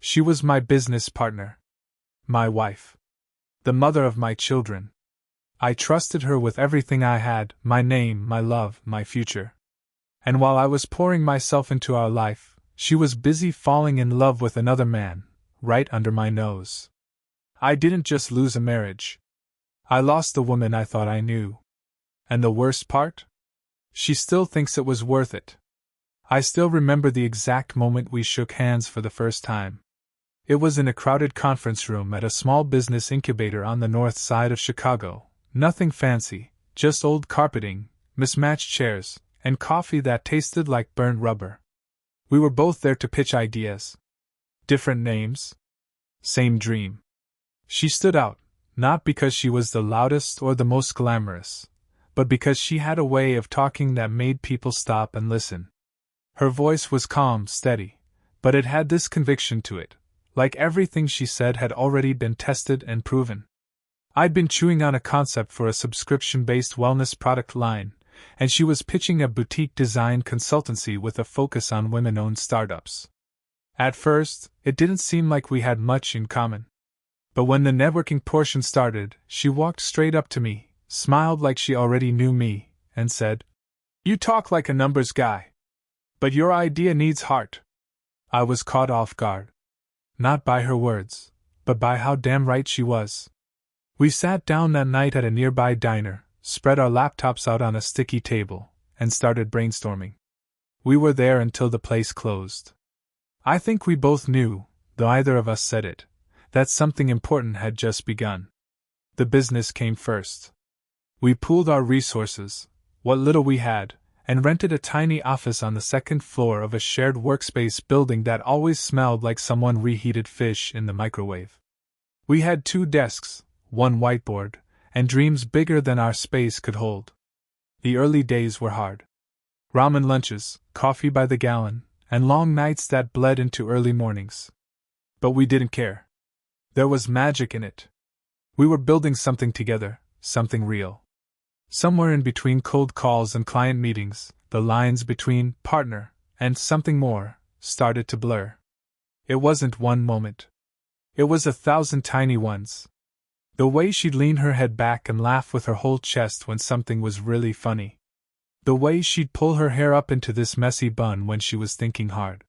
She was my business partner. My wife. The mother of my children. I trusted her with everything I had, my name, my love, my future. And while I was pouring myself into our life, she was busy falling in love with another man, right under my nose. I didn't just lose a marriage. I lost the woman I thought I knew. And the worst part? She still thinks it was worth it. I still remember the exact moment we shook hands for the first time. It was in a crowded conference room at a small business incubator on the north side of Chicago. Nothing fancy, just old carpeting, mismatched chairs, and coffee that tasted like burnt rubber. We were both there to pitch ideas. Different names. Same dream. She stood out, not because she was the loudest or the most glamorous, but because she had a way of talking that made people stop and listen. Her voice was calm, steady, but it had this conviction to it, like everything she said had already been tested and proven. I'd been chewing on a concept for a subscription-based wellness product line, and she was pitching a boutique design consultancy with a focus on women-owned startups. At first, it didn't seem like we had much in common. But when the networking portion started, she walked straight up to me, smiled like she already knew me, and said, "You talk like a numbers guy. But your idea needs heart." I was caught off guard. Not by her words, but by how damn right she was. We sat down that night at a nearby diner, spread our laptops out on a sticky table, and started brainstorming. We were there until the place closed. I think we both knew, though either of us said it, that something important had just begun. The business came first. We pooled our resources, what little we had, and rented a tiny office on the second floor of a shared workspace building that always smelled like someone reheated fish in the microwave. We had 2 desks, 1 whiteboard, and dreams bigger than our space could hold. The early days were hard. Ramen lunches, coffee by the gallon, and long nights that bled into early mornings. But we didn't care. There was magic in it. We were building something together, something real. Somewhere in between cold calls and client meetings, the lines between partner and something more started to blur. It wasn't one moment. It was 1,000 tiny ones. The way she'd lean her head back and laugh with her whole chest when something was really funny. The way she'd pull her hair up into this messy bun when she was thinking hard.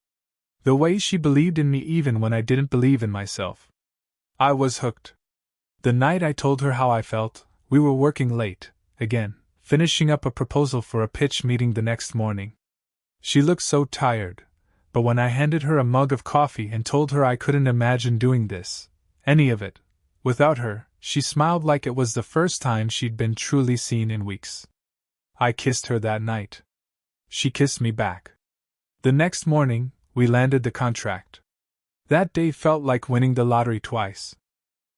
The way she believed in me even when I didn't believe in myself. I was hooked. The night I told her how I felt, we were working late, again, finishing up a proposal for a pitch meeting the next morning. She looked so tired, but when I handed her a mug of coffee and told her I couldn't imagine doing this, any of it, without her, she smiled like it was the first time she'd been truly seen in weeks. I kissed her that night. She kissed me back. The next morning, we landed the contract. That day felt like winning the lottery twice.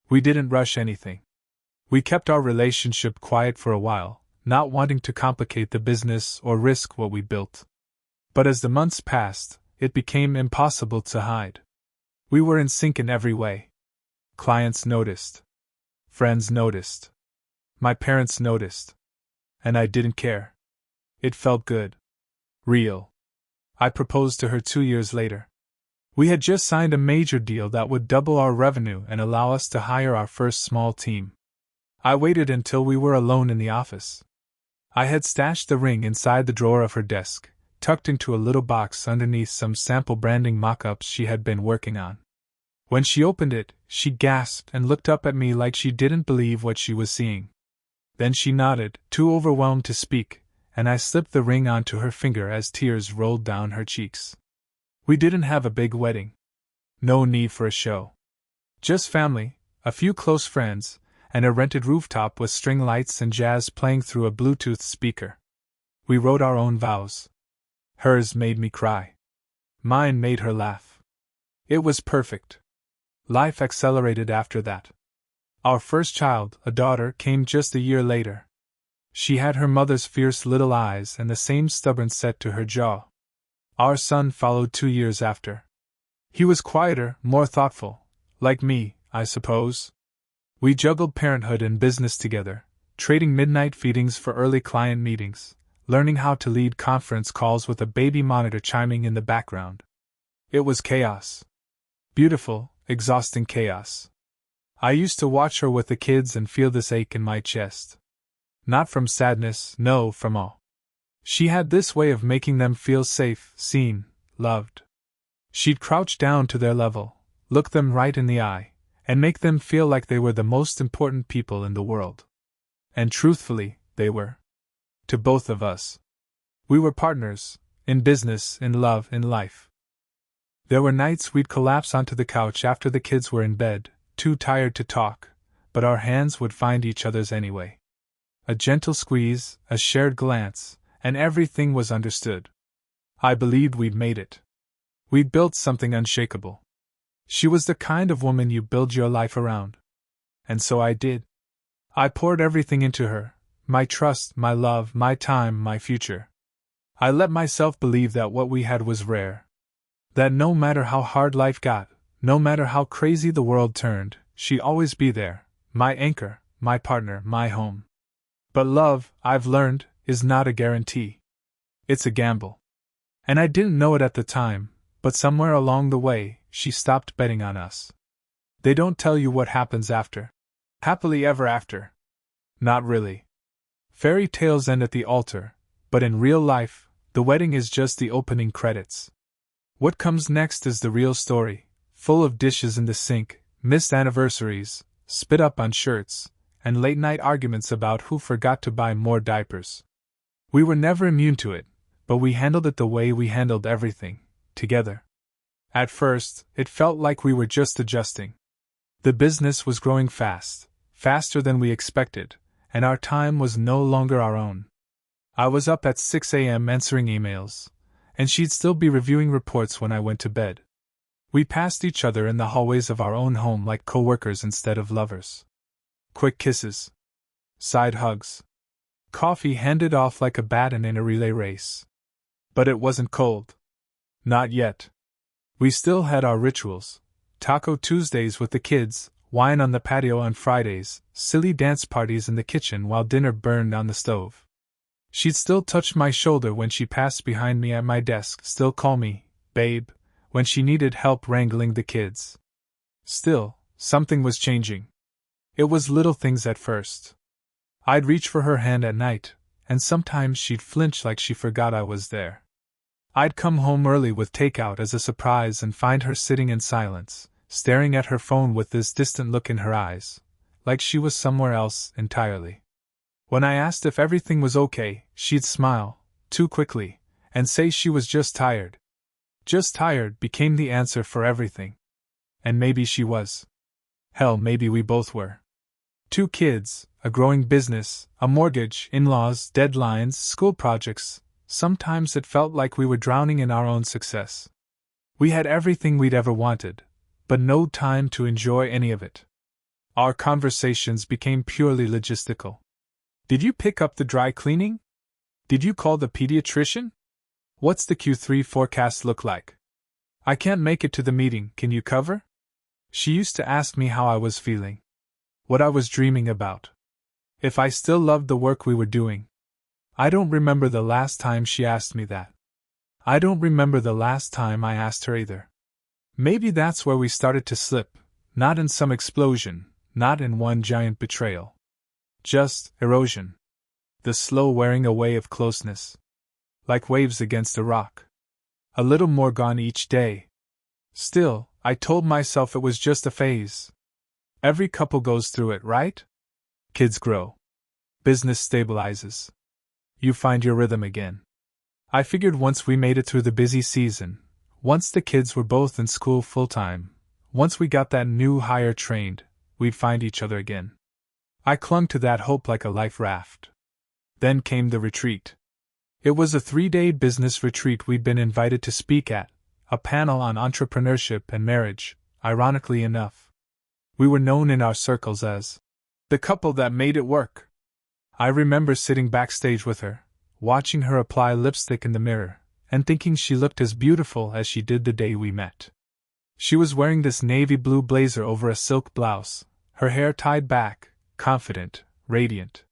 We didn't rush anything. We kept our relationship quiet for a while, not wanting to complicate the business or risk what we built. But as the months passed, it became impossible to hide. We were in sync in every way. Clients noticed. Friends noticed. My parents noticed. And I didn't care. It felt good. Real. I proposed to her 2 years later. We had just signed a major deal that would double our revenue and allow us to hire our first small team. I waited until we were alone in the office. I had stashed the ring inside the drawer of her desk, tucked into a little box underneath some sample branding mock-ups she had been working on. When she opened it, she gasped and looked up at me like she didn't believe what she was seeing. Then she nodded, too overwhelmed to speak, and I slipped the ring onto her finger as tears rolled down her cheeks. We didn't have a big wedding. No need for a show. Just family, a few close friends, and a rented rooftop with string lights and jazz playing through a Bluetooth speaker. We wrote our own vows. Hers made me cry. Mine made her laugh. It was perfect. Life accelerated after that. Our first child, a daughter, came just a year later. She had her mother's fierce little eyes and the same stubborn set to her jaw. Our son followed 2 years after. He was quieter, more thoughtful, like me, I suppose. We juggled parenthood and business together, trading midnight feedings for early client meetings, learning how to lead conference calls with a baby monitor chiming in the background. It was chaos. Beautiful, exhausting chaos. I used to watch her with the kids and feel this ache in my chest. Not from sadness, no, from awe. She had this way of making them feel safe, seen, loved. She'd crouch down to their level, look them right in the eye, and make them feel like they were the most important people in the world. And truthfully, they were. To both of us. We were partners, in business, in love, in life. There were nights we'd collapse onto the couch after the kids were in bed, too tired to talk, but our hands would find each other's anyway. A gentle squeeze, a shared glance, and everything was understood. I believed we'd made it. We'd built something unshakable. She was the kind of woman you build your life around. And so I did. I poured everything into her, my trust, my love, my time, my future. I let myself believe that what we had was rare. That no matter how hard life got, no matter how crazy the world turned, she'd always be there, my anchor, my partner, my home. But love, I've learned, is not a guarantee. It's a gamble. And I didn't know it at the time, but somewhere along the way, she stopped betting on us. They don't tell you what happens after. Happily ever after. Not really. Fairy tales end at the altar, but in real life, the wedding is just the opening credits. What comes next is the real story, full of dishes in the sink, missed anniversaries, spit up on shirts, and late-night arguments about who forgot to buy more diapers. We were never immune to it, but we handled it the way we handled everything, together. At first, it felt like we were just adjusting. The business was growing fast, faster than we expected, and our time was no longer our own. I was up at 6 a.m. answering emails, and she'd still be reviewing reports when I went to bed. We passed each other in the hallways of our own home like co-workers instead of lovers. Quick kisses. Side hugs. Coffee handed off like a baton in a relay race. But it wasn't cold. Not yet. We still had our rituals. Taco Tuesdays with the kids, wine on the patio on Fridays, silly dance parties in the kitchen while dinner burned on the stove. She'd still touch my shoulder when she passed behind me at my desk, still call me, babe, when she needed help wrangling the kids. Still, something was changing. It was little things at first. I'd reach for her hand at night, and sometimes she'd flinch like she forgot I was there. I'd come home early with takeout as a surprise and find her sitting in silence, staring at her phone with this distant look in her eyes, like she was somewhere else entirely. When I asked if everything was okay, she'd smile, too quickly, and say she was just tired. Just tired became the answer for everything. And maybe she was. Hell, maybe we both were. 2 kids, a growing business, a mortgage, in-laws, deadlines, school projects. Sometimes it felt like we were drowning in our own success. We had everything we'd ever wanted, but no time to enjoy any of it. Our conversations became purely logistical. Did you pick up the dry cleaning? Did you call the pediatrician? What's the Q3 forecast look like? I can't make it to the meeting, can you cover? She used to ask me how I was feeling. What I was dreaming about. If I still loved the work we were doing. I don't remember the last time she asked me that. I don't remember the last time I asked her either. Maybe that's where we started to slip, not in some explosion, not in one giant betrayal. Just erosion. The slow wearing away of closeness. Like waves against a rock. A little more gone each day. Still, I told myself it was just a phase. Every couple goes through it, right? Kids grow. Business stabilizes. You find your rhythm again. I figured once we made it through the busy season, once the kids were both in school full-time, once we got that new hire trained, we'd find each other again. I clung to that hope like a life raft. Then came the retreat. It was a 3-day business retreat we'd been invited to speak at, a panel on entrepreneurship and marriage, ironically enough. We were known in our circles as the couple that made it work. I remember sitting backstage with her, watching her apply lipstick in the mirror, and thinking she looked as beautiful as she did the day we met. She was wearing this navy blue blazer over a silk blouse, her hair tied back, confident, radiant.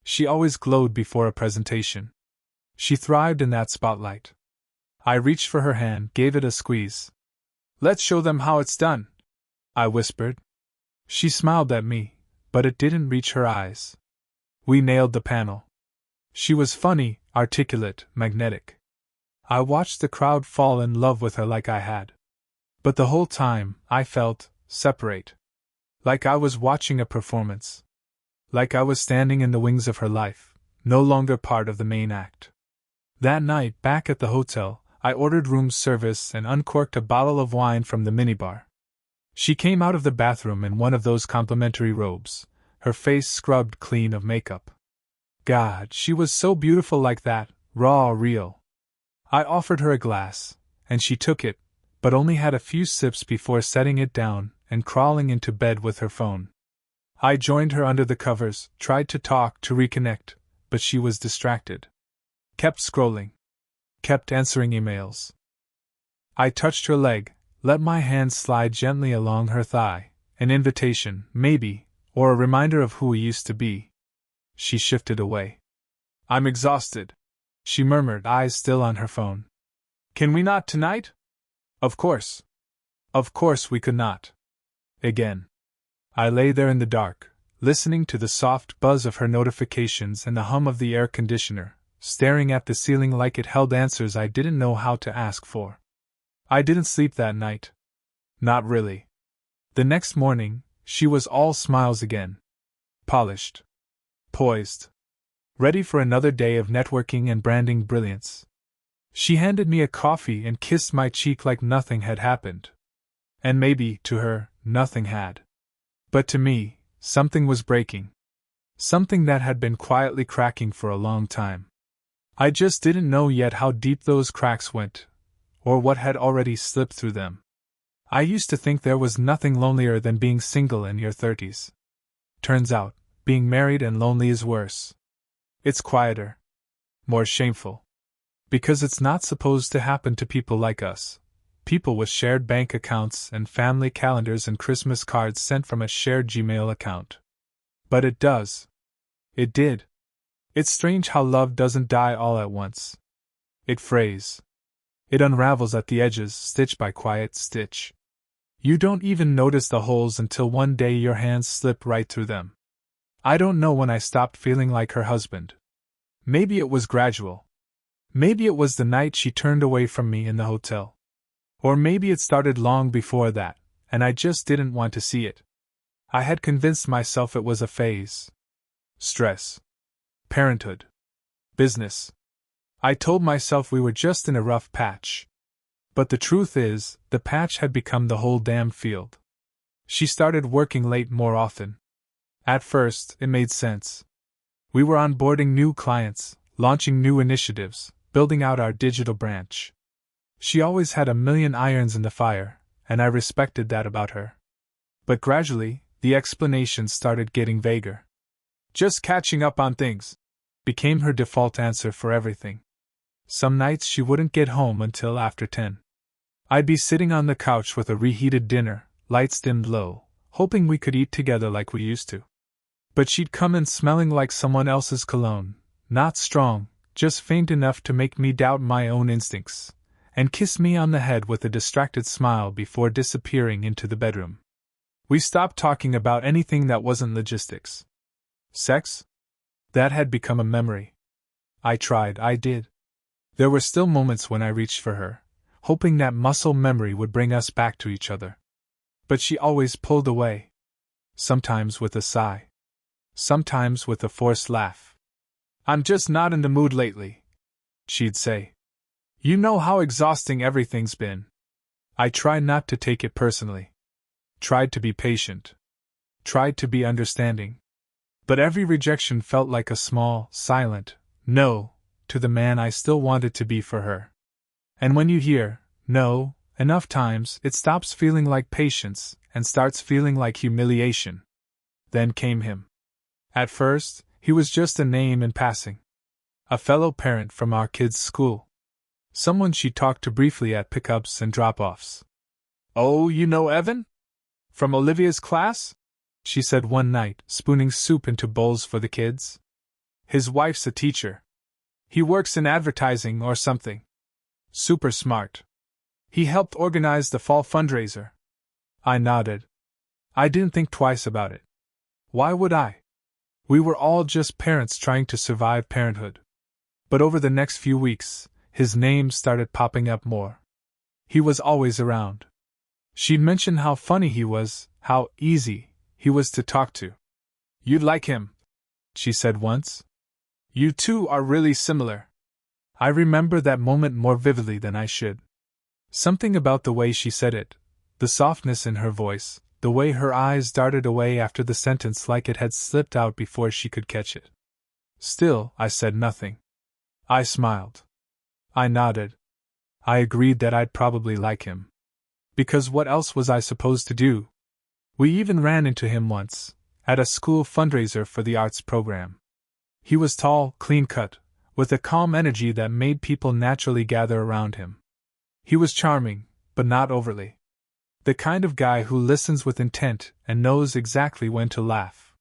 She always glowed before a presentation. She thrived in that spotlight. I reached for her hand, gave it a squeeze. Let's show them how it's done, I whispered. She smiled at me, but it didn't reach her eyes. We nailed the panel. She was funny, articulate, magnetic. I watched the crowd fall in love with her like I had. But the whole time, I felt separate. Like I was watching a performance. Like I was standing in the wings of her life, no longer part of the main act. That night, back at the hotel, I ordered room service and uncorked a bottle of wine from the minibar. She came out of the bathroom in one of those complimentary robes, her face scrubbed clean of makeup. God, she was so beautiful like that, raw, real. I offered her a glass, and she took it, but only had a few sips before setting it down and crawling into bed with her phone. I joined her under the covers, tried to talk, to reconnect, but she was distracted. Kept scrolling. Kept answering emails. I touched her leg, let my hand slide gently along her thigh, an invitation, maybe, or a reminder of who we used to be. She shifted away. I'm exhausted, she murmured, eyes still on her phone. Can we not tonight? Of course. Of course we could not. Again. I lay there in the dark, listening to the soft buzz of her notifications and the hum of the air conditioner, staring at the ceiling like it held answers I didn't know how to ask for. I didn't sleep that night. Not really. The next morning, she was all smiles again. Polished. Poised. Ready for another day of networking and branding brilliance. She handed me a coffee and kissed my cheek like nothing had happened. And maybe, to her, nothing had. But to me, something was breaking. Something that had been quietly cracking for a long time. I just didn't know yet how deep those cracks went, or what had already slipped through them. I used to think there was nothing lonelier than being single in your 30s. Turns out, being married and lonely is worse. It's quieter. More shameful. Because it's not supposed to happen to people like us. People with shared bank accounts and family calendars and Christmas cards sent from a shared Gmail account. But it does. It did. It's strange how love doesn't die all at once. It frays. It unravels at the edges, stitch by quiet stitch. You don't even notice the holes until one day your hands slip right through them. I don't know when I stopped feeling like her husband. Maybe it was gradual. Maybe it was the night she turned away from me in the hotel. Or maybe it started long before that, and I just didn't want to see it. I had convinced myself it was a phase. Stress. Parenthood. Business. I told myself we were just in a rough patch. But the truth is, the patch had become the whole damn field. She started working late more often. At first, it made sense. We were onboarding new clients, launching new initiatives, building out our digital branch. She always had a million irons in the fire, and I respected that about her. But gradually, the explanations started getting vaguer. Just catching up on things became her default answer for everything. Some nights she wouldn't get home until after 10. I'd be sitting on the couch with a reheated dinner, lights dimmed low, hoping we could eat together like we used to. But she'd come in smelling like someone else's cologne, not strong, just faint enough to make me doubt my own instincts, and kiss me on the head with a distracted smile before disappearing into the bedroom. We stopped talking about anything that wasn't logistics. Sex? That had become a memory. I did. There were still moments when I reached for her, hoping that muscle memory would bring us back to each other. But she always pulled away. Sometimes with a sigh. Sometimes with a forced laugh. I'm just not in the mood lately, she'd say. You know how exhausting everything's been. I tried not to take it personally. Tried to be patient. Tried to be understanding. But every rejection felt like a small, silent no to the man I still wanted to be for her. And when you hear no enough times, it stops feeling like patience and starts feeling like humiliation. Then came him. At first, he was just a name in passing. A fellow parent from our kids' school. Someone she talked to briefly at pickups and drop-offs. Oh, you know Evan? From Olivia's class? She said one night, spooning soup into bowls for the kids. His wife's a teacher. He works in advertising or something. Super smart. He helped organize the fall fundraiser. I nodded. I didn't think twice about it. Why would I? We were all just parents trying to survive parenthood. But over the next few weeks, his name started popping up more. He was always around. She'd mentioned how funny he was, how easy he was to talk to. You'd like him, she said once. You two are really similar. I remember that moment more vividly than I should. Something about the way she said it, the softness in her voice, the way her eyes darted away after the sentence like it had slipped out before she could catch it. Still, I said nothing. I smiled. I nodded. I agreed that I'd probably like him. Because what else was I supposed to do? We even ran into him once, at a school fundraiser for the arts program. He was tall, clean-cut, with a calm energy that made people naturally gather around him. He was charming, but not overly. The kind of guy who listens with intent and knows exactly when to laugh.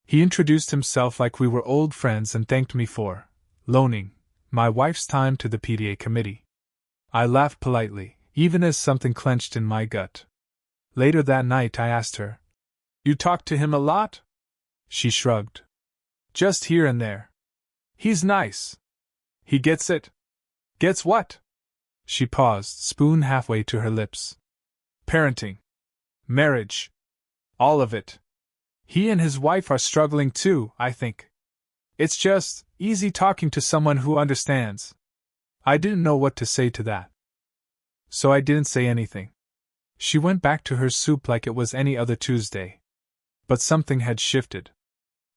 He introduced himself like we were old friends and thanked me for loaning my wife's time to the PTA committee. I laughed politely, even as something clenched in my gut. Later that night I asked her, "You talk to him a lot?" She shrugged. "Just here and there. He's nice. He gets it." "Gets what?" She paused, spoon halfway to her lips. "Parenting. Marriage. All of it. He and his wife are struggling too, I think. It's just easy talking to someone who understands." I didn't know what to say to that. So I didn't say anything. She went back to her soup like it was any other Tuesday. But something had shifted.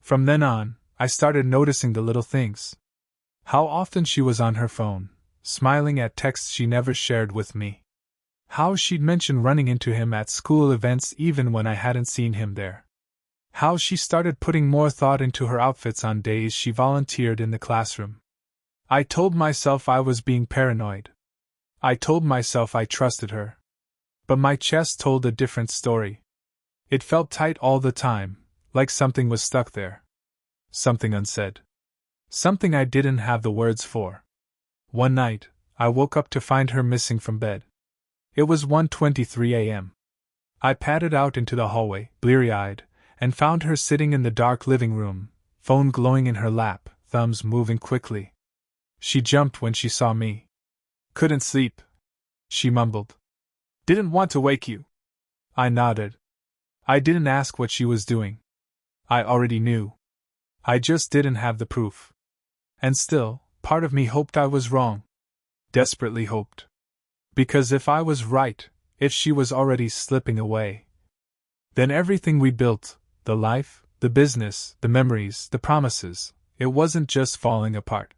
From then on, I started noticing the little things. How often she was on her phone, smiling at texts she never shared with me. How she'd mention running into him at school events even when I hadn't seen him there. How she started putting more thought into her outfits on days she volunteered in the classroom. I told myself I was being paranoid. I told myself I trusted her. But my chest told a different story. It felt tight all the time, like something was stuck there. Something unsaid. Something I didn't have the words for. One night, I woke up to find her missing from bed. It was 1:23 a.m. I padded out into the hallway, bleary-eyed, and found her sitting in the dark living room, phone glowing in her lap, thumbs moving quickly. She jumped when she saw me. "Couldn't sleep," she mumbled. "Didn't want to wake you." I nodded. I didn't ask what she was doing. I already knew. I just didn't have the proof. And still, part of me hoped I was wrong. Desperately hoped. Because if I was right, if she was already slipping away, then everything we built, the life, the business, the memories, the promises, it wasn't just falling apart.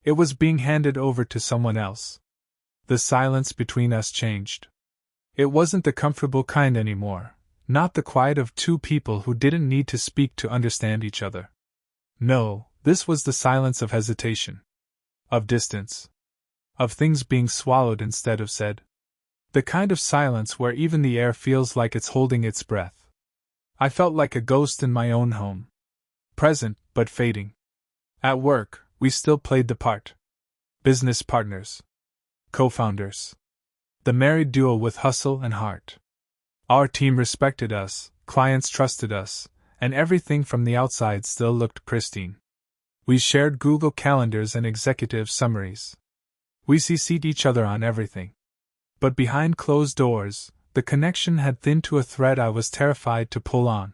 It was being handed over to someone else. The silence between us changed. It wasn't the comfortable kind anymore, not the quiet of two people who didn't need to speak to understand each other. No, this was the silence of hesitation. Of distance. Of things being swallowed instead of said. The kind of silence where even the air feels like it's holding its breath. I felt like a ghost in my own home. Present, but fading. At work, we still played the part. Business partners. Co-founders. The married duo with hustle and heart. Our team respected us, clients trusted us, and everything from the outside still looked pristine. We shared Google Calendars and executive summaries. We CC'd each other on everything. But behind closed doors, the connection had thinned to a thread I was terrified to pull on.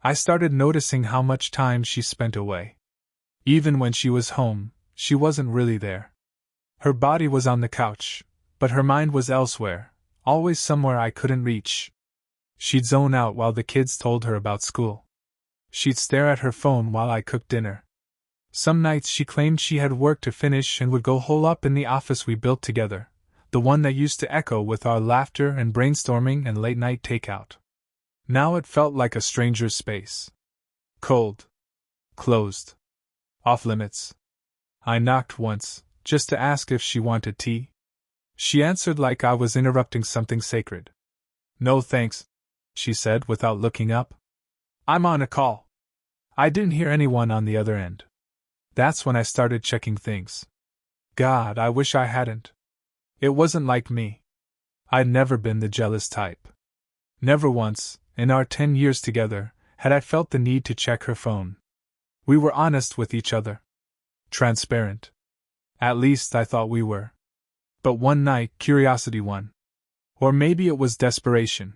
I started noticing how much time she spent away. Even when she was home, she wasn't really there. Her body was on the couch, but her mind was elsewhere, always somewhere I couldn't reach. She'd zone out while the kids told her about school. She'd stare at her phone while I cooked dinner. Some nights she claimed she had work to finish and would go hole up in the office we built together, the one that used to echo with our laughter and brainstorming and late-night takeout. Now it felt like a stranger's space. Cold. Closed. Off-limits. I knocked once, just to ask if she wanted tea. She answered like I was interrupting something sacred. "No thanks," she said without looking up. "I'm on a call." I didn't hear anyone on the other end. That's when I started checking things. God, I wish I hadn't. It wasn't like me. I'd never been the jealous type. Never once, in our 10 years together, had I felt the need to check her phone. We were honest with each other. Transparent. At least I thought we were. But one night, curiosity won. Or maybe it was desperation.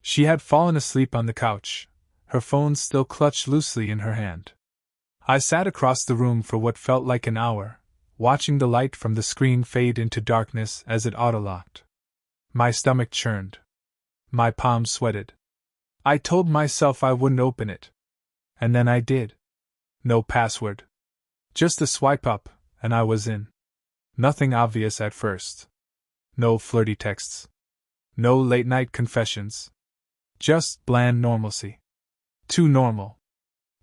She had fallen asleep on the couch, her phone still clutched loosely in her hand. I sat across the room for what felt like an hour, watching the light from the screen fade into darkness as it auto-locked. My stomach churned. My palms sweated. I told myself I wouldn't open it. And then I did. No password. Just a swipe up, and I was in. Nothing obvious at first. No flirty texts. No late-night confessions. Just bland normalcy. Too normal.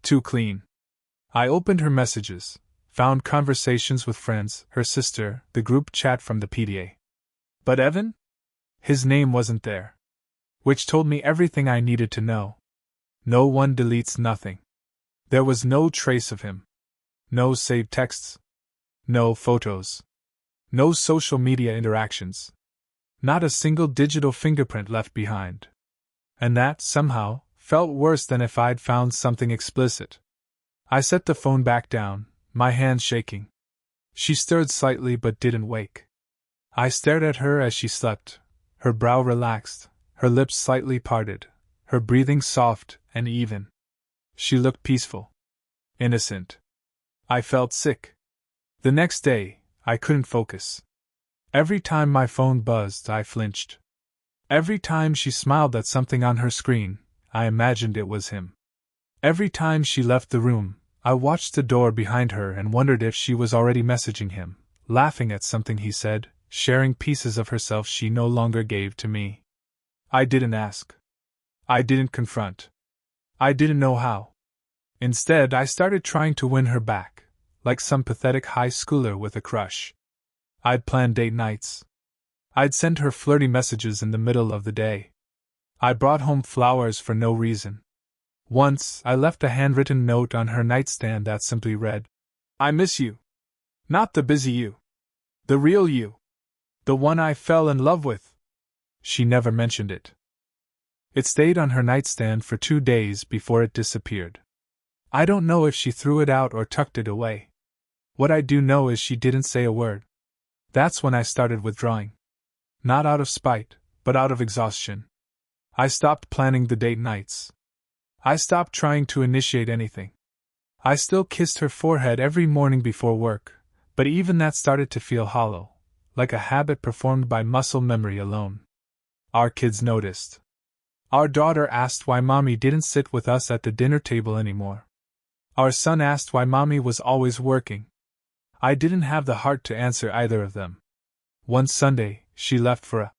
Too clean. I opened her messages, found conversations with friends, her sister, the group chat from the PTA. But Evan? His name wasn't there. Which told me everything I needed to know. No one deletes nothing. There was no trace of him. No saved texts. No photos. No social media interactions. Not a single digital fingerprint left behind. And that, somehow, felt worse than if I'd found something explicit. I set the phone back down, my hands shaking. She stirred slightly but didn't wake. I stared at her as she slept, her brow relaxed, her lips slightly parted, her breathing soft and even. She looked peaceful. Innocent. I felt sick. The next day, I couldn't focus. Every time my phone buzzed, I flinched. Every time she smiled at something on her screen, I imagined it was him. Every time she left the room, I watched the door behind her and wondered if she was already messaging him, laughing at something he said, sharing pieces of herself she no longer gave to me. I didn't ask. I didn't confront. I didn't know how. Instead, I started trying to win her back, like some pathetic high schooler with a crush. I'd plan date nights. I'd send her flirty messages in the middle of the day. I brought home flowers for no reason. Once, I left a handwritten note on her nightstand that simply read, "I miss you. Not the busy you. The real you. The one I fell in love with." She never mentioned it. It stayed on her nightstand for 2 days before it disappeared. I don't know if she threw it out or tucked it away. What I do know is she didn't say a word. That's when I started withdrawing. Not out of spite, but out of exhaustion. I stopped planning the date nights. I stopped trying to initiate anything. I still kissed her forehead every morning before work, but even that started to feel hollow, like a habit performed by muscle memory alone. Our kids noticed. Our daughter asked why Mommy didn't sit with us at the dinner table anymore. Our son asked why Mommy was always working. I didn't have the heart to answer either of them. One Sunday, she left for a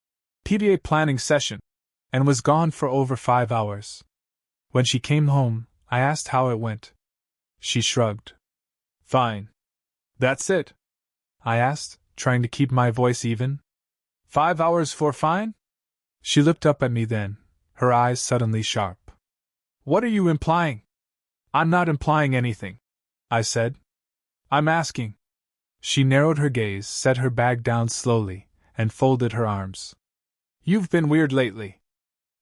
PTA planning session, and was gone for over 5 hours. When she came home, I asked how it went. She shrugged. "Fine." "That's it?" I asked, trying to keep my voice even. 5 hours for fine? She looked up at me then, her eyes suddenly sharp. "What are you implying?" "I'm not implying anything," I said. "I'm asking." She narrowed her gaze, set her bag down slowly, and folded her arms. "You've been weird lately.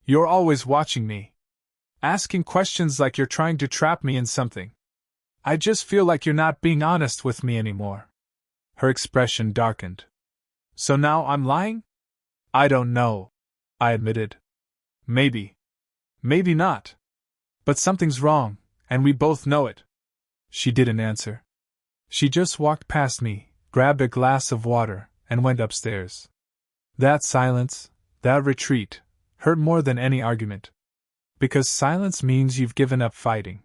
You're always watching me. Asking questions like you're trying to trap me in something. I just feel like you're not being honest with me anymore." Her expression darkened. "So now I'm lying?" "I don't know," I admitted. "Maybe. Maybe not. But something's wrong, and we both know it." She didn't answer. She just walked past me, grabbed a glass of water, and went upstairs. That silence, that retreat, hurt more than any argument. Because silence means you've given up fighting.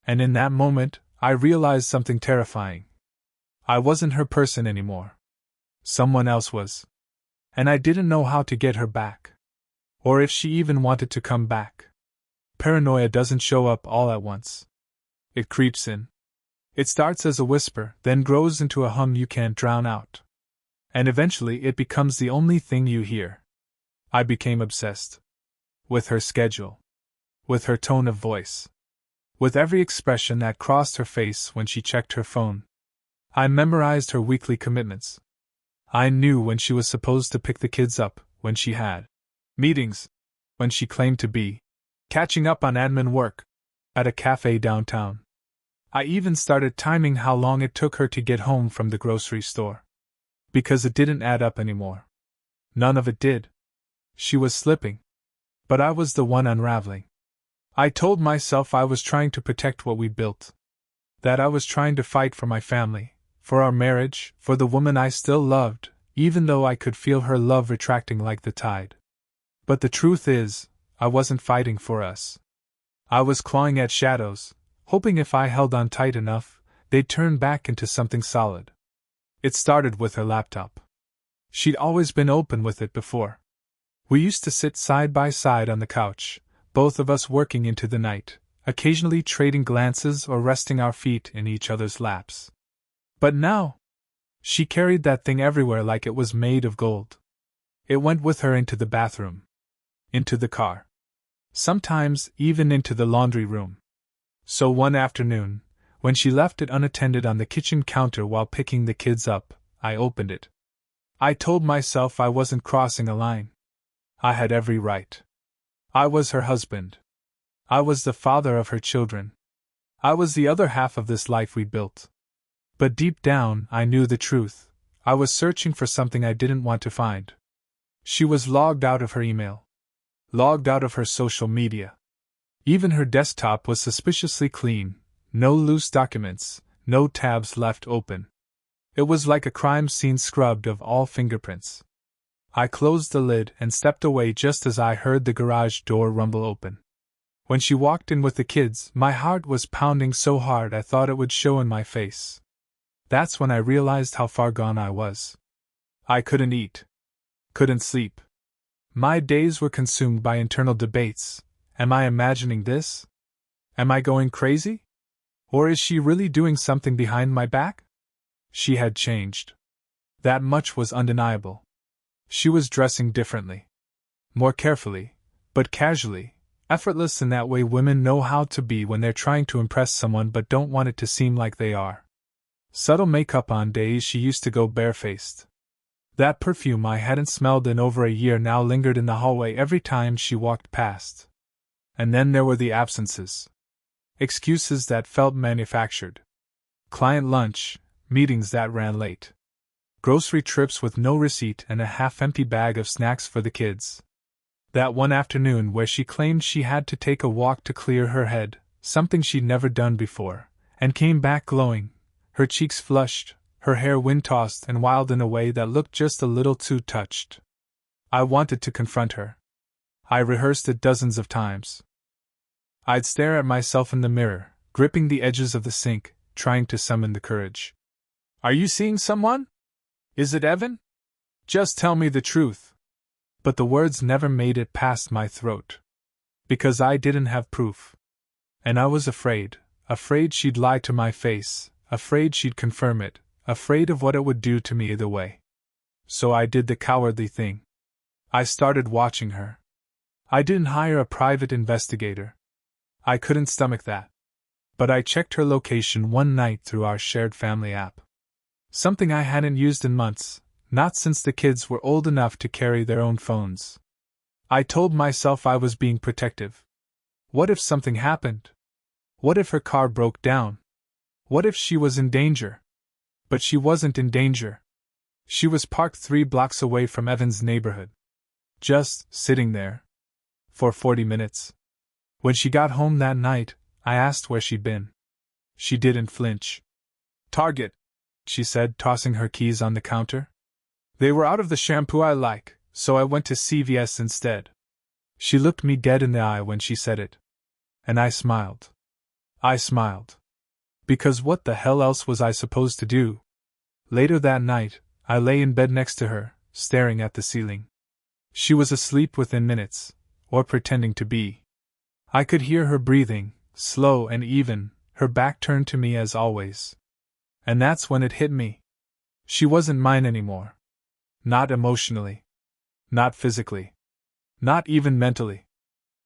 And in that moment, I realized something terrifying. I wasn't her person anymore. Someone else was. And I didn't know how to get her back. Or if she even wanted to come back. Paranoia doesn't show up all at once. It creeps in. It starts as a whisper, then grows into a hum you can't drown out. And eventually it becomes the only thing you hear. I became obsessed. With her schedule. With her tone of voice. With every expression that crossed her face when she checked her phone. I memorized her weekly commitments. I knew when she was supposed to pick the kids up, when she had meetings, when she claimed to be catching up on admin work at a cafe downtown. I even started timing how long it took her to get home from the grocery store. Because it didn't add up anymore. None of it did. She was slipping. But I was the one unraveling. I told myself I was trying to protect what we built. That I was trying to fight for my family, for our marriage, for the woman I still loved, even though I could feel her love retracting like the tide. But the truth is, I wasn't fighting for us. I was clawing at shadows, hoping if I held on tight enough, they'd turn back into something solid. It started with her laptop. She'd always been open with it before. We used to sit side by side on the couch, both of us working into the night, occasionally trading glances or resting our feet in each other's laps. But now, she carried that thing everywhere like it was made of gold. It went with her into the bathroom, into the car, sometimes even into the laundry room. So one afternoon, when she left it unattended on the kitchen counter while picking the kids up, I opened it. I told myself I wasn't crossing a line. I had every right. I was her husband. I was the father of her children. I was the other half of this life we built. But deep down, I knew the truth. I was searching for something I didn't want to find. She was logged out of her email. Logged out of her social media. Even her desktop was suspiciously clean, no loose documents, no tabs left open. It was like a crime scene scrubbed of all fingerprints. I closed the lid and stepped away just as I heard the garage door rumble open. When she walked in with the kids, my heart was pounding so hard I thought it would show in my face. That's when I realized how far gone I was. I couldn't eat. Couldn't sleep. My days were consumed by internal debates. Am I imagining this? Am I going crazy? Or is she really doing something behind my back? She had changed. That much was undeniable. She was dressing differently. More carefully, but casually, effortless in that way women know how to be when they're trying to impress someone but don't want it to seem like they are. Subtle makeup on days she used to go barefaced. That perfume I hadn't smelled in over a year now lingered in the hallway every time she walked past. And then there were the absences. Excuses that felt manufactured. Client lunch, meetings that ran late. Grocery trips with no receipt and a half-empty bag of snacks for the kids. That one afternoon where she claimed she had to take a walk to clear her head, something she'd never done before, and came back glowing, her cheeks flushed, her hair wind-tossed and wild in a way that looked just a little too touched. I wanted to confront her. I rehearsed it dozens of times. I'd stare at myself in the mirror, gripping the edges of the sink, trying to summon the courage. Are you seeing someone? Is it Evan? Just tell me the truth. But the words never made it past my throat. Because I didn't have proof. And I was afraid she'd lie to my face, afraid she'd confirm it, afraid of what it would do to me either way. So I did the cowardly thing. I started watching her. I didn't hire a private investigator. I couldn't stomach that. But I checked her location one night through our shared family app. Something I hadn't used in months, not since the kids were old enough to carry their own phones. I told myself I was being protective. What if something happened? What if her car broke down? What if she was in danger? But she wasn't in danger. She was parked 3 blocks away from Evan's neighborhood. Just sitting there. For 40 minutes. When she got home that night, I asked where she'd been. She didn't flinch. Target, she said, tossing her keys on the counter. They were out of the shampoo I like, so I went to CVS instead. She looked me dead in the eye when she said it. And I smiled. I smiled. Because what the hell else was I supposed to do? Later that night, I lay in bed next to her, staring at the ceiling. She was asleep within minutes, or pretending to be. I could hear her breathing, slow and even, her back turned to me as always. And that's when it hit me. She wasn't mine anymore. Not emotionally. Not physically. Not even mentally.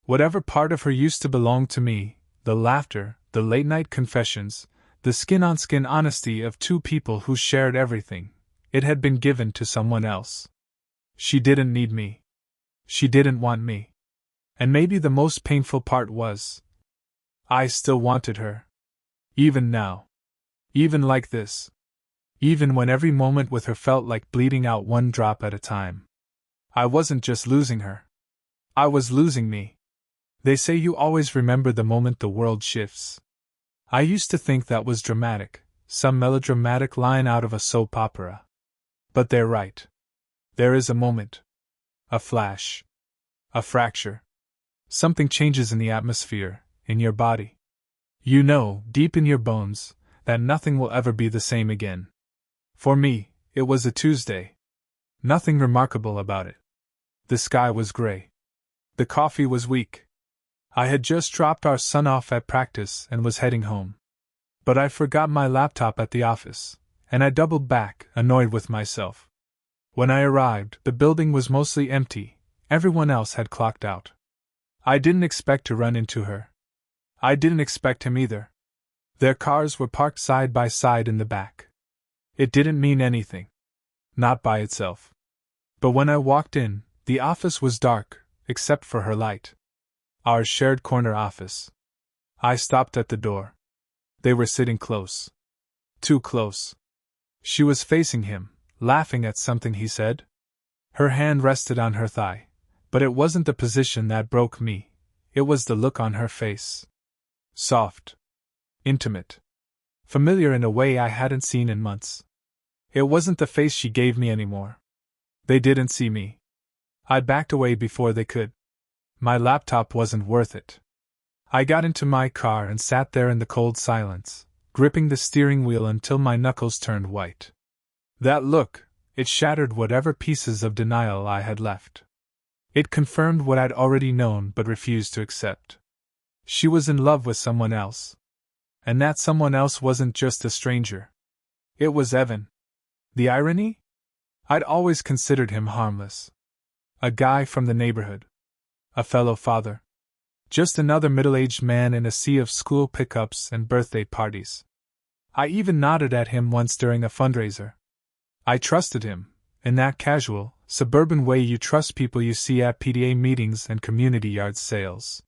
Whatever part of her used to belong to me, the laughter, the late-night confessions, the skin-on-skin honesty of two people who shared everything, it had been given to someone else. She didn't need me. She didn't want me. And maybe the most painful part was, I still wanted her. Even now. Even like this. Even when every moment with her felt like bleeding out one drop at a time. I wasn't just losing her. I was losing me. They say you always remember the moment the world shifts. I used to think that was dramatic, some melodramatic line out of a soap opera. But they're right. There is a moment. A flash. A fracture. Something changes in the atmosphere, in your body. You know, deep in your bones, that nothing will ever be the same again. For me, it was a Tuesday. Nothing remarkable about it. The sky was gray. The coffee was weak. I had just dropped our son off at practice and was heading home. But I forgot my laptop at the office, and I doubled back, annoyed with myself. When I arrived, the building was mostly empty, everyone else had clocked out. I didn't expect to run into her. I didn't expect him either. Their cars were parked side by side in the back. It didn't mean anything. Not by itself. But when I walked in, the office was dark, except for her light. Our shared corner office. I stopped at the door. They were sitting close. Too close. She was facing him, laughing at something he said. Her hand rested on her thigh, but it wasn't the position that broke me, it was the look on her face. Soft. Intimate. Familiar in a way I hadn't seen in months. It wasn't the face she gave me anymore. They didn't see me. I backed away before they could. My laptop wasn't worth it. I got into my car and sat there in the cold silence, gripping the steering wheel until my knuckles turned white. That look, it shattered whatever pieces of denial I had left. It confirmed what I'd already known but refused to accept. She was in love with someone else. And that someone else wasn't just a stranger. It was Evan. The irony? I'd always considered him harmless. A guy from the neighborhood. A fellow father. Just another middle-aged man in a sea of school pickups and birthday parties. I even nodded at him once during a fundraiser. I trusted him, in that casual, suburban way you trust people you see at PTA meetings and community yard sales.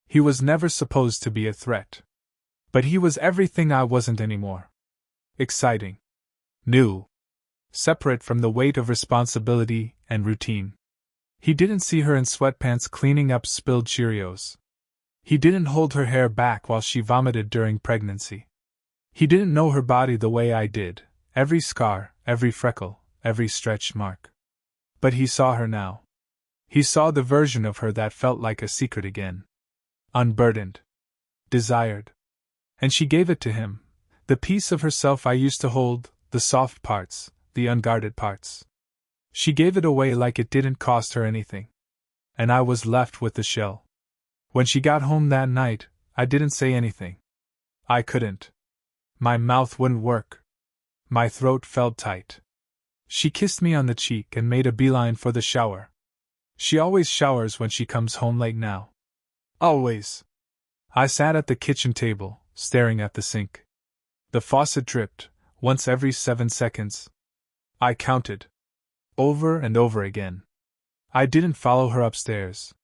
He was never supposed to be a threat. But he was everything I wasn't anymore. Exciting. New. Separate from the weight of responsibility and routine. He didn't see her in sweatpants cleaning up spilled Cheerios. He didn't hold her hair back while she vomited during pregnancy. He didn't know her body the way I did, every scar, every freckle, every stretch mark. But he saw her now. He saw the version of her that felt like a secret again. Unburdened. Desired. And she gave it to him, the piece of herself I used to hold, the soft parts, the unguarded parts. She gave it away like it didn't cost her anything. And I was left with the shell. When she got home that night, I didn't say anything. I couldn't. My mouth wouldn't work. My throat felt tight. She kissed me on the cheek and made a beeline for the shower. She always showers when she comes home late now. Always. I sat at the kitchen table, staring at the sink. The faucet dripped, once every 7 seconds. I counted. Over and over again. I didn't follow her upstairs.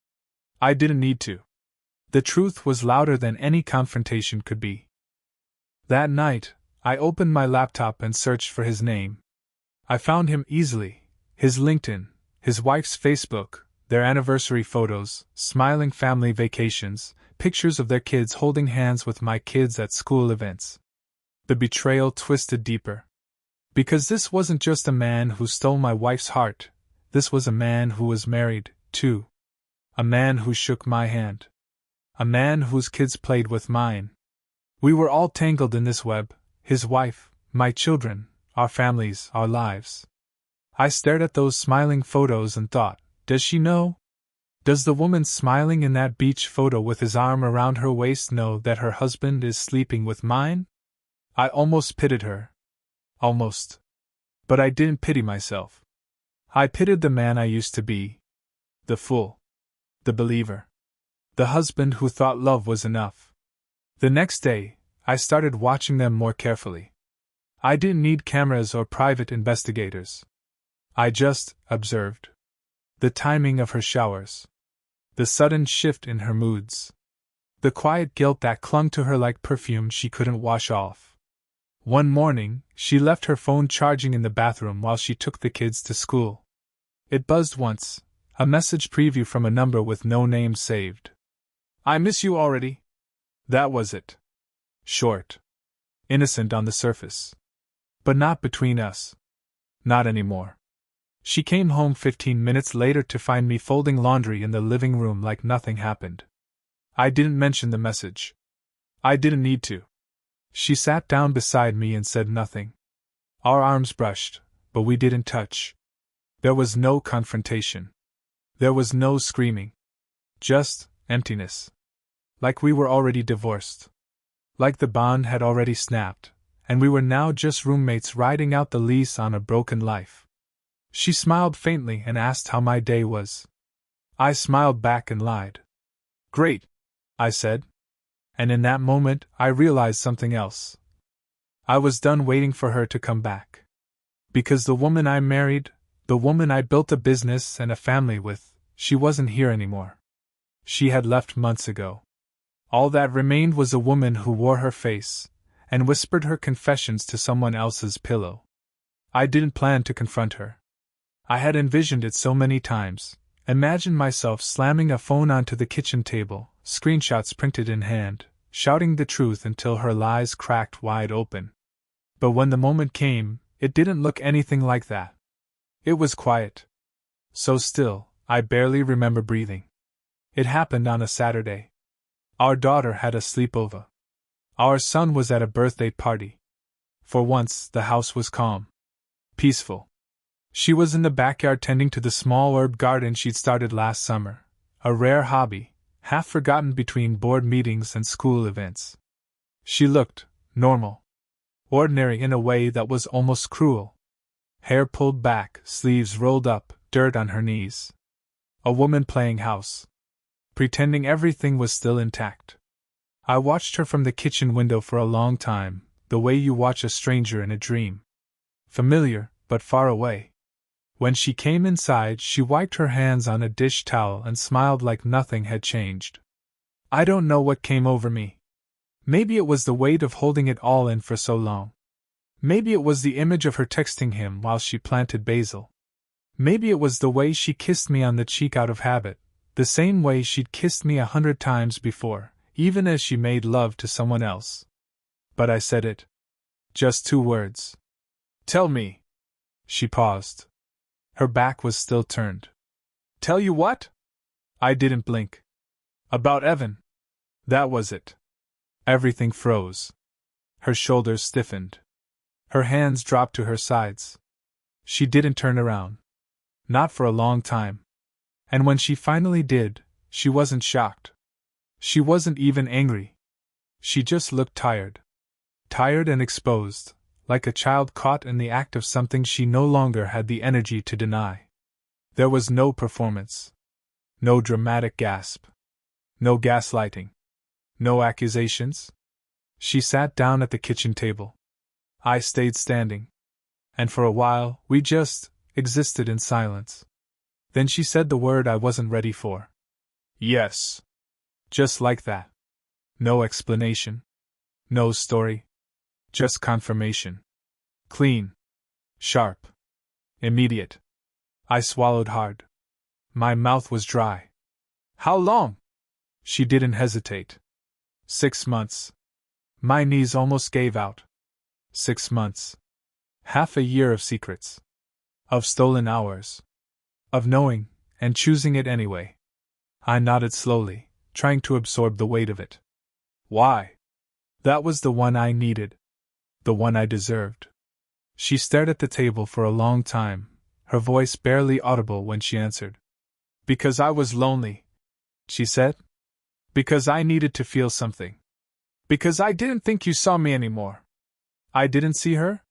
I didn't need to. The truth was louder than any confrontation could be. That night, I opened my laptop and searched for his name. I found him easily, his LinkedIn, his wife's Facebook, their anniversary photos, smiling family vacations, pictures of their kids holding hands with my kids at school events. The betrayal twisted deeper. Because this wasn't just a man who stole my wife's heart, this was a man who was married, too. A man who shook my hand. A man whose kids played with mine. We were all tangled in this web, his wife, my children, our families, our lives. I stared at those smiling photos and thought, does she know? Does the woman smiling in that beach photo with his arm around her waist know that her husband is sleeping with mine? I almost pitied her. Almost. But I didn't pity myself. I pitied the man I used to be. The fool. The believer. The husband who thought love was enough. The next day, I started watching them more carefully. I didn't need cameras or private investigators. I just observed. The timing of her showers. The sudden shift in her moods. The quiet guilt that clung to her like perfume she couldn't wash off. One morning, she left her phone charging in the bathroom while she took the kids to school. It buzzed once, a message preview from a number with no name saved. "I miss you already." That was it. Short. Innocent on the surface. But not between us. Not anymore. She came home 15 minutes later to find me folding laundry in the living room like nothing happened. I didn't mention the message. I didn't need to. She sat down beside me and said nothing. Our arms brushed, but we didn't touch. There was no confrontation. There was no screaming. Just emptiness. Like we were already divorced. Like the bond had already snapped, and we were now just roommates riding out the lease on a broken life. She smiled faintly and asked how my day was. I smiled back and lied. "Great," I said. And in that moment, I realized something else. I was done waiting for her to come back. Because the woman I married, the woman I built a business and a family with, she wasn't here anymore. She had left months ago. All that remained was a woman who wore her face and whispered her confessions to someone else's pillow. I didn't plan to confront her. I had envisioned it so many times, imagined myself slamming a phone onto the kitchen table, screenshots printed in hand, shouting the truth until her lies cracked wide open. But when the moment came, it didn't look anything like that. It was quiet. So still, I barely remember breathing. It happened on a Saturday. Our daughter had a sleepover. Our son was at a birthday party. For once, the house was calm. Peaceful. She was in the backyard tending to the small herb garden she'd started last summer, a rare hobby, half forgotten between board meetings and school events. She looked normal. Ordinary in a way that was almost cruel. Hair pulled back, sleeves rolled up, dirt on her knees. A woman playing house. Pretending everything was still intact. I watched her from the kitchen window for a long time, the way you watch a stranger in a dream. Familiar, but far away. When she came inside, she wiped her hands on a dish towel and smiled like nothing had changed. I don't know what came over me. Maybe it was the weight of holding it all in for so long. Maybe it was the image of her texting him while she planted basil. Maybe it was the way she kissed me on the cheek out of habit, the same way she'd kissed me 100 times before, even as she made love to someone else. But I said it. Just 2 words. "Tell me." She paused. Her back was still turned. "Tell you what?" I didn't blink. "About Evan." That was it. Everything froze. Her shoulders stiffened. Her hands dropped to her sides. She didn't turn around. Not for a long time. And when she finally did, she wasn't shocked. She wasn't even angry. She just looked tired. Tired and exposed, like a child caught in the act of something she no longer had the energy to deny. There was no performance. No dramatic gasp. No gaslighting. No accusations. She sat down at the kitchen table. I stayed standing. And for a while, we just existed in silence. Then she said the word I wasn't ready for. "Yes." Just like that. No explanation. No story. Just confirmation. Clean. Sharp. Immediate. I swallowed hard. My mouth was dry. "How long?" She didn't hesitate. 6 months. My knees almost gave out. 6 months. Half a year of secrets. Of stolen hours. Of knowing, and choosing it anyway. I nodded slowly, trying to absorb the weight of it. Why? That was the one I needed. The one I deserved. She stared at the table for a long time, her voice barely audible when she answered. "Because I was lonely," she said. "Because I needed to feel something. Because I didn't think you saw me anymore." I didn't see her?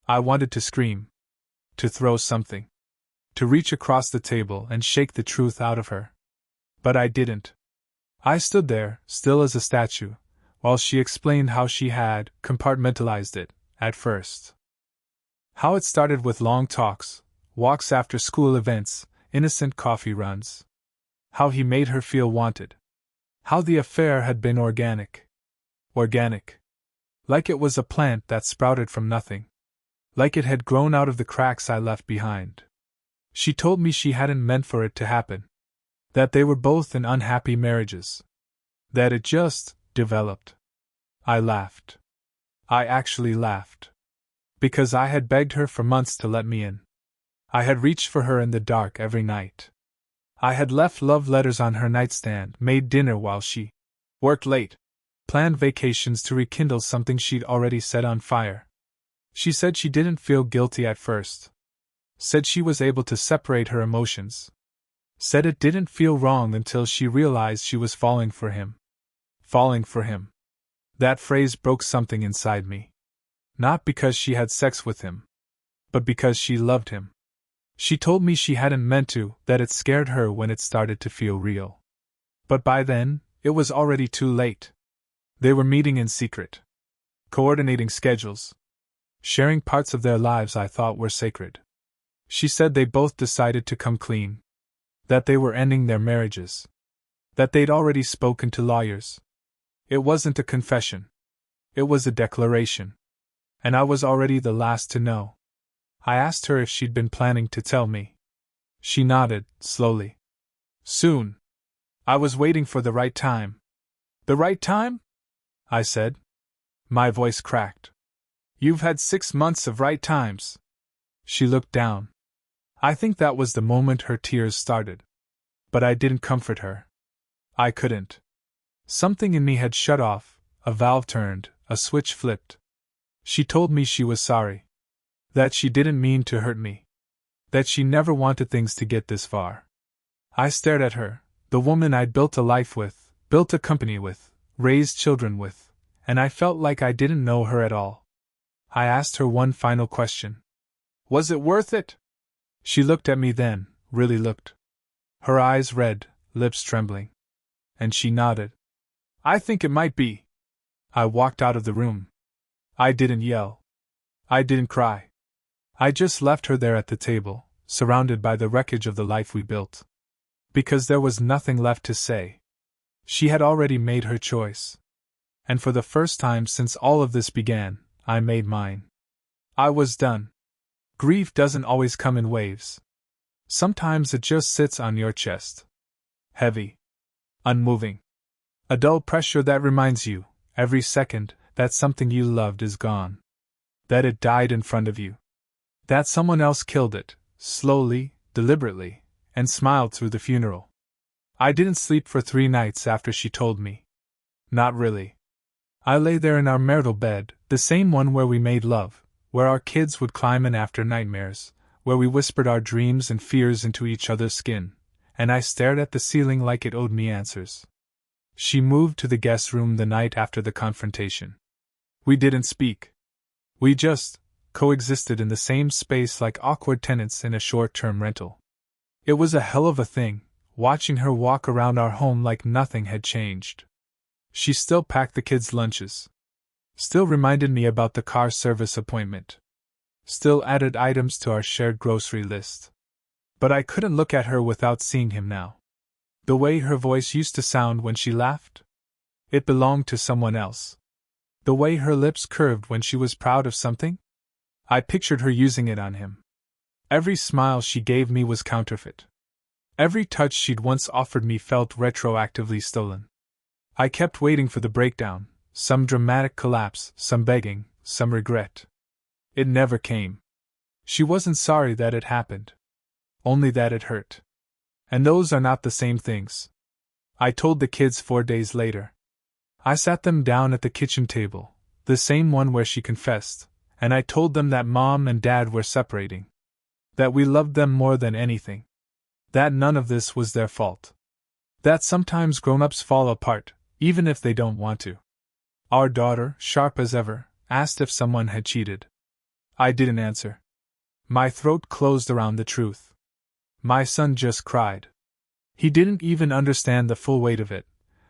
I wanted to scream. To throw something. To reach across the table and shake the truth out of her. But I didn't. I stood there, still as a statue, while she explained how she had compartmentalized it, at first. How it started with long talks, walks after school events, innocent coffee runs. How he made her feel wanted. How the affair had been organic. Organic. Like it was a plant that sprouted from nothing. Like it had grown out of the cracks I left behind. She told me she hadn't meant for it to happen. That they were both in unhappy marriages. That it just developed. I laughed. I actually laughed. Because I had begged her for months to let me in. I had reached for her in the dark every night. I had left love letters on her nightstand, made dinner while she worked late, planned vacations to rekindle something she'd already set on fire. She said she didn't feel guilty at first. Said she was able to separate her emotions. Said it didn't feel wrong until she realized she was falling for him. Falling for him. That phrase broke something inside me. Not because she had sex with him, but because she loved him. She told me she hadn't meant to, that it scared her when it started to feel real. But by then, it was already too late. They were meeting in secret. Coordinating schedules. Sharing parts of their lives I thought were sacred. She said they both decided to come clean. That they were ending their marriages. That they'd already spoken to lawyers. It wasn't a confession. It was a declaration. And I was already the last to know. I asked her if she'd been planning to tell me. She nodded, slowly. Soon. I was waiting for the right time. The right time? I said. My voice cracked. You've had 6 months of right times. She looked down. I think that was the moment her tears started. But I didn't comfort her. I couldn't. Something in me had shut off, a valve turned, a switch flipped. She told me she was sorry. That she didn't mean to hurt me. That she never wanted things to get this far. I stared at her, the woman I'd built a life with, built a company with, raised children with, and I felt like I didn't know her at all. I asked her one final question. Was it worth it? She looked at me then, really looked. Her eyes red, lips trembling. And she nodded. I think it might be. I walked out of the room. I didn't yell. I didn't cry. I just left her there at the table, surrounded by the wreckage of the life we built. Because there was nothing left to say. She had already made her choice. And for the first time since all of this began, I made mine. I was done. Grief doesn't always come in waves. Sometimes it just sits on your chest. Heavy. Unmoving. A dull pressure that reminds you, every second, that something you loved is gone. That it died in front of you. That someone else killed it, slowly, deliberately, and smiled through the funeral. I didn't sleep for 3 nights after she told me. Not really. I lay there in our marital bed, the same one where we made love, where our kids would climb in after nightmares, where we whispered our dreams and fears into each other's skin, and I stared at the ceiling like it owed me answers. She moved to the guest room the night after the confrontation. We didn't speak. We just coexisted in the same space like awkward tenants in a short-term rental. It was a hell of a thing, watching her walk around our home like nothing had changed. She still packed the kids' lunches. Still reminded me about the car service appointment. Still added items to our shared grocery list. But I couldn't look at her without seeing him now. The way her voice used to sound when she laughed? It belonged to someone else. The way her lips curved when she was proud of something? I pictured her using it on him. Every smile she gave me was counterfeit. Every touch she'd once offered me felt retroactively stolen. I kept waiting for the breakdown, some dramatic collapse, some begging, some regret. It never came. She wasn't sorry that it happened. Only that it hurt. And those are not the same things. I told the kids 4 days later. I sat them down at the kitchen table, the same one where she confessed, and I told them that Mom and Dad were separating. That we loved them more than anything. That none of this was their fault. That sometimes grown-ups fall apart, even if they don't want to. Our daughter, sharp as ever, asked if someone had cheated. I didn't answer. My throat closed around the truth. My son just cried. He didn't even understand the full weight of it,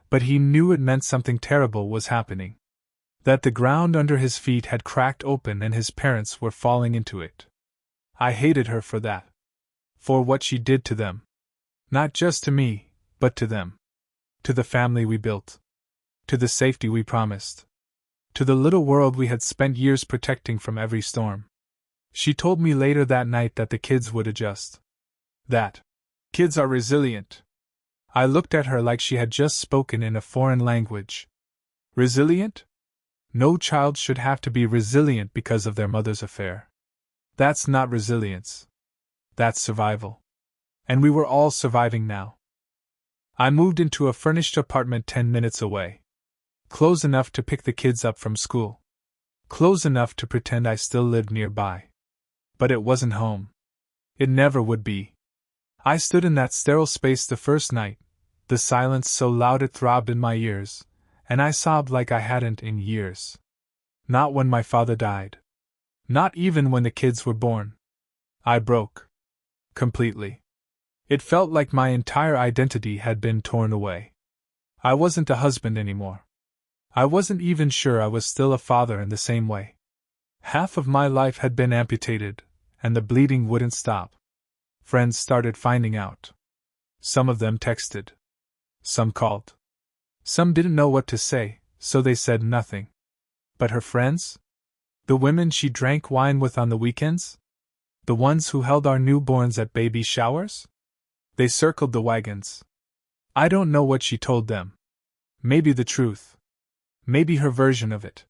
but he knew it meant something terrible was happening. That the ground under his feet had cracked open and his parents were falling into it. I hated her for that. for what she did to them. Not just to me, but to them. To the family we built. To the safety we promised. To the little world we had spent years protecting from every storm. She told me later that night that the kids would adjust. That kids are resilient. I looked at her like she had just spoken in a foreign language. Resilient? No child should have to be resilient because of their mother's affair. That's not resilience. That's survival. And we were all surviving now. I moved into a furnished apartment 10 minutes away. Close enough to pick the kids up from school. Close enough to pretend I still lived nearby. But it wasn't home. It never would be. I stood in that sterile space the first night, the silence so loud it throbbed in my ears, and I sobbed like I hadn't in years. Not when my father died. Not even when the kids were born. I broke. Completely. It felt like my entire identity had been torn away. I wasn't a husband anymore. I wasn't even sure I was still a father in the same way. Half of my life had been amputated, and the bleeding wouldn't stop. Friends started finding out. Some of them texted. Some called. Some didn't know what to say, so they said nothing. But her friends? The women she drank wine with on the weekends? The ones who held our newborns at baby showers? They circled the wagons. I don't know what she told them. Maybe the truth. Maybe her version of it.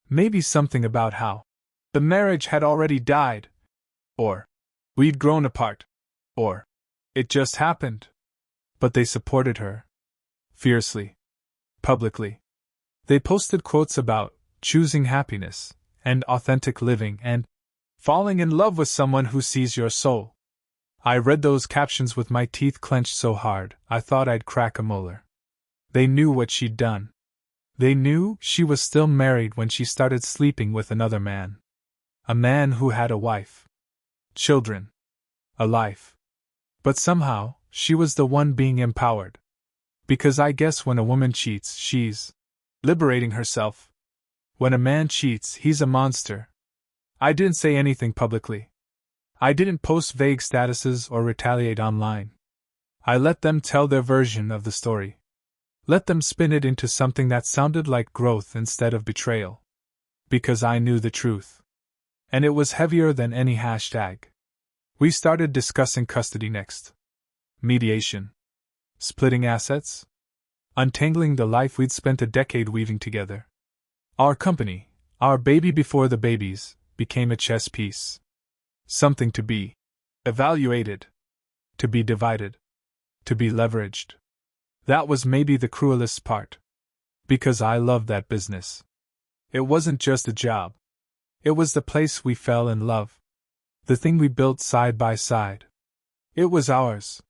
Maybe something about how the marriage had already died. Or we'd grown apart. Or it just happened. But they supported her. Fiercely. Publicly. They posted quotes about choosing happiness, and authentic living, and falling in love with someone who sees your soul. I read those captions with my teeth clenched so hard I thought I'd crack a molar. They knew what she'd done. They knew she was still married when she started sleeping with another man. A man who had a wife. Children. A life. But somehow, she was the one being empowered. Because I guess when a woman cheats, she's liberating herself. When a man cheats, he's a monster. I didn't say anything publicly. I didn't post vague statuses or retaliate online. I let them tell their version of the story. Let them spin it into something that sounded like growth instead of betrayal. Because I knew the truth. And it was heavier than any hashtag. We started discussing custody next. Mediation. Splitting assets. Untangling the life we'd spent a decade weaving together. Our company, our baby before the babies, became a chess piece. Something to be evaluated. To be divided. To be leveraged. That was maybe the cruelest part. Because I loved that business. It wasn't just a job. It was the place we fell in love. The thing we built side by side. It was ours.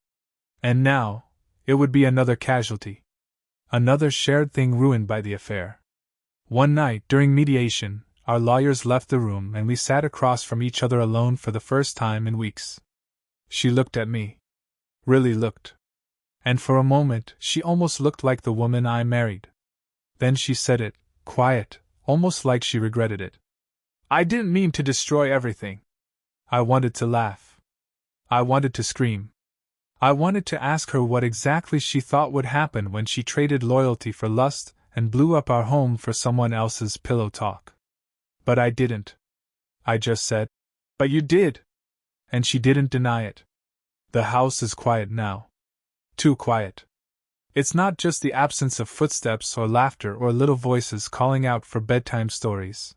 And now, it would be another casualty. Another shared thing ruined by the affair. One night, during mediation, our lawyers left the room and we sat across from each other alone for the first time in weeks. She looked at me. Really looked. And for a moment, she almost looked like the woman I married. Then she said it, quiet, almost like she regretted it. I didn't mean to destroy everything. I wanted to laugh. I wanted to scream. I wanted to ask her what exactly she thought would happen when she traded loyalty for lust and blew up our home for someone else's pillow talk. But I didn't. I just said, "But you did." And she didn't deny it. The house is quiet now. Too quiet. It's not just the absence of footsteps or laughter or little voices calling out for bedtime stories.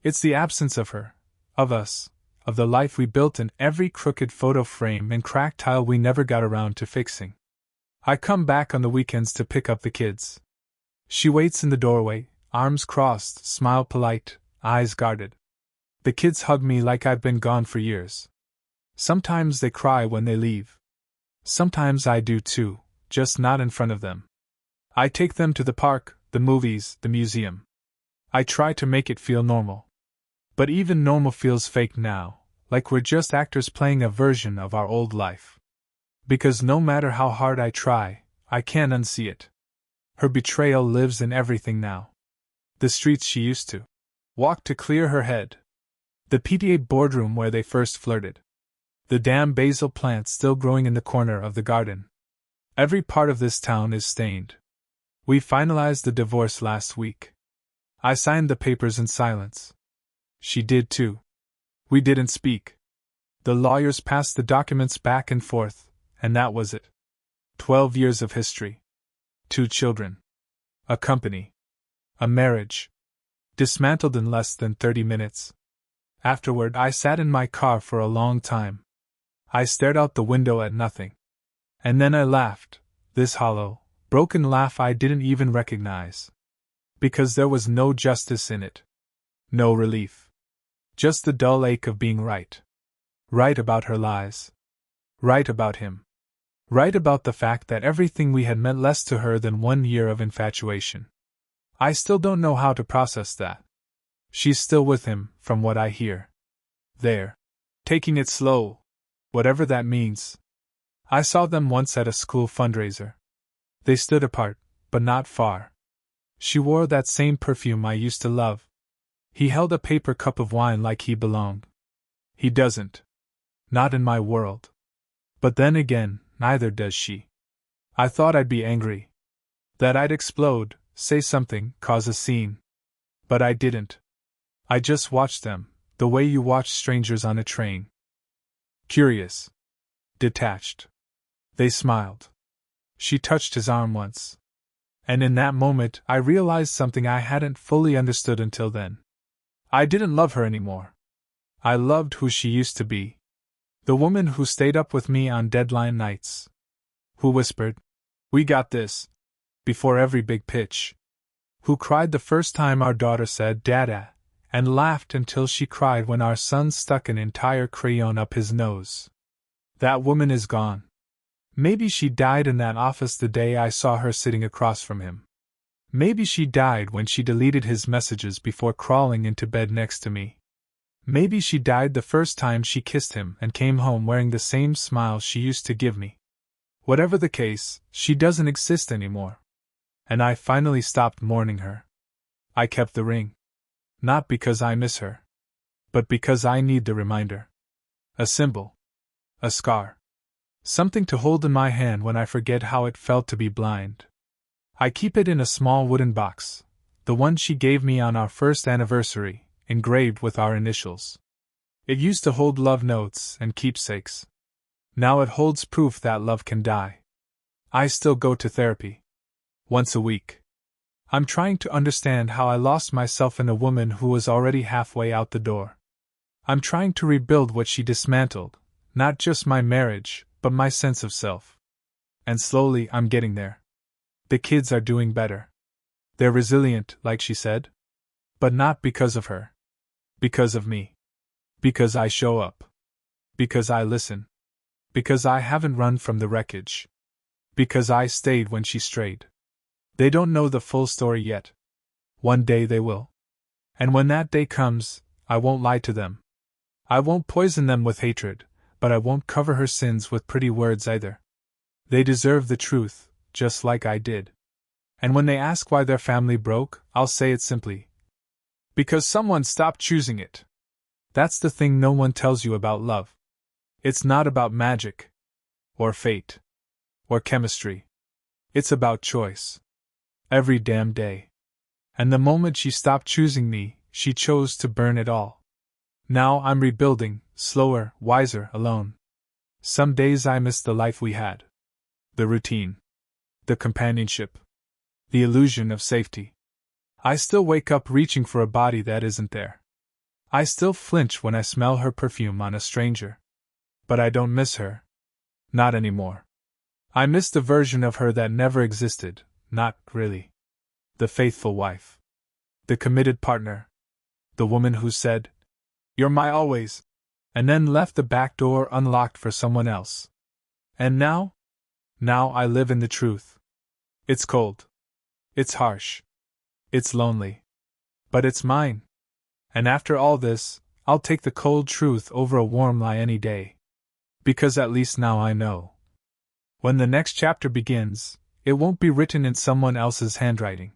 It's the absence of her, of us, of the life we built in every crooked photo frame and cracked tile we never got around to fixing. I come back on the weekends to pick up the kids. She waits in the doorway, arms crossed, smile polite, eyes guarded. The kids hug me like I've been gone for years. Sometimes they cry when they leave. Sometimes I do too, just not in front of them. I take them to the park, the movies, the museum. I try to make it feel normal. But even normal feels fake now, like we're just actors playing a version of our old life. Because no matter how hard I try, I can't unsee it. Her betrayal lives in everything now. The streets she used to walk to clear her head. The PTA boardroom where they first flirted. The damn basil plant still growing in the corner of the garden. Every part of this town is stained. We finalized the divorce last week. I signed the papers in silence. She did too. We didn't speak. The lawyers passed the documents back and forth, and that was it. 12 years of history. 2 children. A company. A marriage. Dismantled in less than 30 minutes. Afterward, I sat in my car for a long time. I stared out the window at nothing. And then I laughed, this hollow, broken laugh I didn't even recognize. Because there was no justice in it. No relief. Just the dull ache of being right. Right about her lies. Right about him. Right about the fact that everything we had meant less to her than 1 year of infatuation. I still don't know how to process that. She's still with him, from what I hear. There. Taking it slow. Whatever that means. I saw them once at a school fundraiser. They stood apart, but not far. She wore that same perfume I used to love. He held a paper cup of wine like he belonged. He doesn't. Not in my world. But then again, neither does she. I thought I'd be angry. That I'd explode, say something, cause a scene. But I didn't. I just watched them, the way you watch strangers on a train. Curious. Detached. They smiled. She touched his arm once. And in that moment, I realized something I hadn't fully understood until then. I didn't love her anymore. I loved who she used to be. The woman who stayed up with me on deadline nights. Who whispered, "We got this," before every big pitch. Who cried the first time our daughter said "Dada," and laughed until she cried when our son stuck an entire crayon up his nose. That woman is gone. Maybe she died in that office the day I saw her sitting across from him. Maybe she died when she deleted his messages before crawling into bed next to me. Maybe she died the first time she kissed him and came home wearing the same smile she used to give me. Whatever the case, she doesn't exist anymore. And I finally stopped mourning her. I kept the ring. Not because I miss her. But because I need the reminder. A symbol. A scar. Something to hold in my hand when I forget how it felt to be blind. I keep it in a small wooden box, the one she gave me on our first anniversary, engraved with our initials. It used to hold love notes and keepsakes. Now it holds proof that love can die. I still go to therapy. Once a week. I'm trying to understand how I lost myself in a woman who was already halfway out the door. I'm trying to rebuild what she dismantled, not just my marriage, but my sense of self. And slowly I'm getting there. The kids are doing better. They're resilient, like she said. But not because of her. Because of me. Because I show up. Because I listen. Because I haven't run from the wreckage. Because I stayed when she strayed. They don't know the full story yet. One day they will. And when that day comes, I won't lie to them. I won't poison them with hatred, but I won't cover her sins with pretty words either. They deserve the truth, just like I did. And when they ask why their family broke, I'll say it simply. Because someone stopped choosing it. That's the thing no one tells you about love. It's not about magic. Or fate. Or chemistry. It's about choice. Every damn day. And the moment she stopped choosing me, she chose to burn it all. Now I'm rebuilding, slower, wiser, alone. Some days I miss the life we had. The routine. The companionship. The illusion of safety. I still wake up reaching for a body that isn't there. I still flinch when I smell her perfume on a stranger. But I don't miss her. Not anymore. I miss the version of her that never existed, not really. The faithful wife. The committed partner. The woman who said, "You're my always," and then left the back door unlocked for someone else. And now? Now I live in the truth. It's cold. It's harsh. It's lonely. But it's mine. And after all this, I'll take the cold truth over a warm lie any day. Because at least now I know. When the next chapter begins, it won't be written in someone else's handwriting.